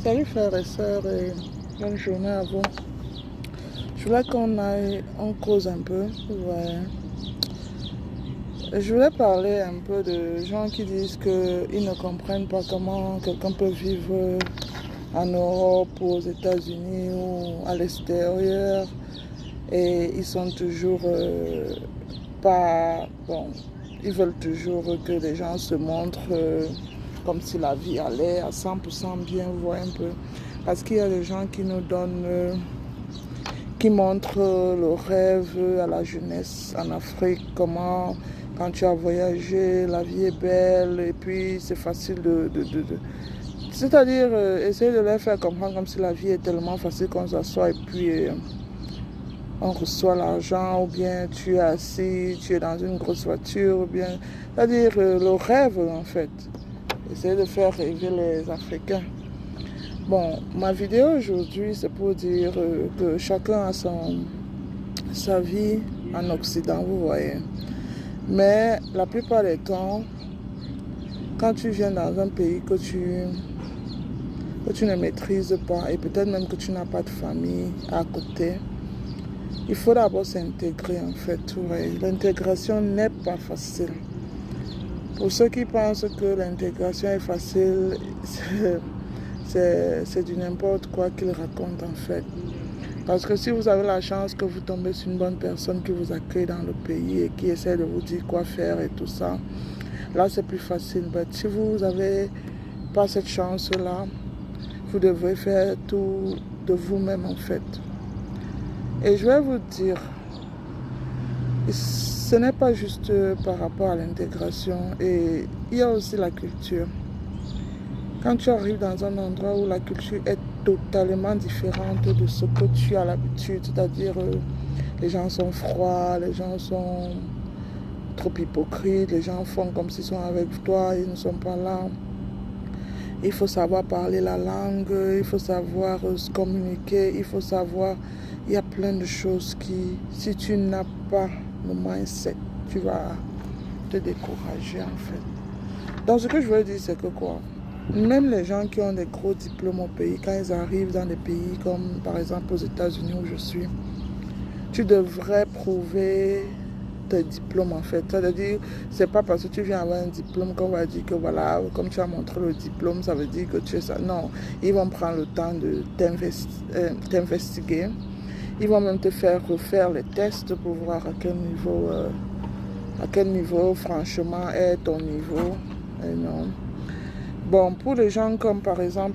Salut frères et sœurs et bonne journée à vous. Je voulais qu'on aille en cause un peu. Ouais. Je voulais parler un peu de gens qui disent qu'ils ne comprennent pas comment quelqu'un peut vivre en Europe ou aux États-Unis ou à l'extérieur et ils sont toujours pas... Bon, ils veulent toujours que les gens se montrent comme si la vie allait à 100% bien, vous voyez un peu. Parce qu'il y a des gens qui nous donnent, qui montrent le rêve à la jeunesse en Afrique, comment quand tu as voyagé, la vie est belle et puis c'est facile c'est-à-dire essayer de leur faire comprendre comme si la vie est tellement facile qu'on s'assoit et puis on reçoit l'argent, ou bien tu es assis, tu es dans une grosse voiture, ou bien, c'est-à-dire le rêve en fait. Essayer de faire rêver les Africains. Bon, ma vidéo aujourd'hui, c'est pour dire que chacun a sa vie en Occident, vous voyez. Mais la plupart des temps, quand tu viens dans un pays que tu ne maîtrises pas, et peut-être même que tu n'as pas de famille à côté, il faut d'abord s'intégrer en fait. Ouais. L'intégration n'est pas facile. Pour ceux qui pensent que l'intégration est facile, c'est du n'importe quoi qu'ils racontent en fait. Parce que si vous avez la chance que vous tombez sur une bonne personne qui vous accueille dans le pays et qui essaie de vous dire quoi faire et tout ça, là c'est plus facile. Mais si vous n'avez pas cette chance-là, vous devez faire tout de vous-même en fait. Et je vais vous dire, ce n'est pas juste par rapport à l'intégration, et il y a aussi la culture. Quand tu arrives dans un endroit où la culture est totalement différente de ce que tu as l'habitude, c'est-à-dire les gens sont froids, les gens sont trop hypocrites, les gens font comme s'ils sont avec toi, ils ne sont pas là. Il faut savoir parler la langue, il faut savoir se communiquer, il faut savoir... Il y a plein de choses qui, si tu n'as pas le mindset, tu vas te décourager en fait. Donc ce que je veux dire, c'est que quoi? Même les gens qui ont des gros diplômes au pays, quand ils arrivent dans des pays comme par exemple aux États-Unis où je suis, tu devrais prouver tes diplômes en fait. C'est-à-dire, c'est pas parce que tu viens avoir un diplôme qu'on va dire que voilà, comme tu as montré le diplôme, ça veut dire que tu es ça. Non, ils vont prendre le temps de t'investiguer. Ils vont même te faire refaire les tests pour voir à quel niveau franchement est ton niveau. Et non. Bon, pour les gens comme par exemple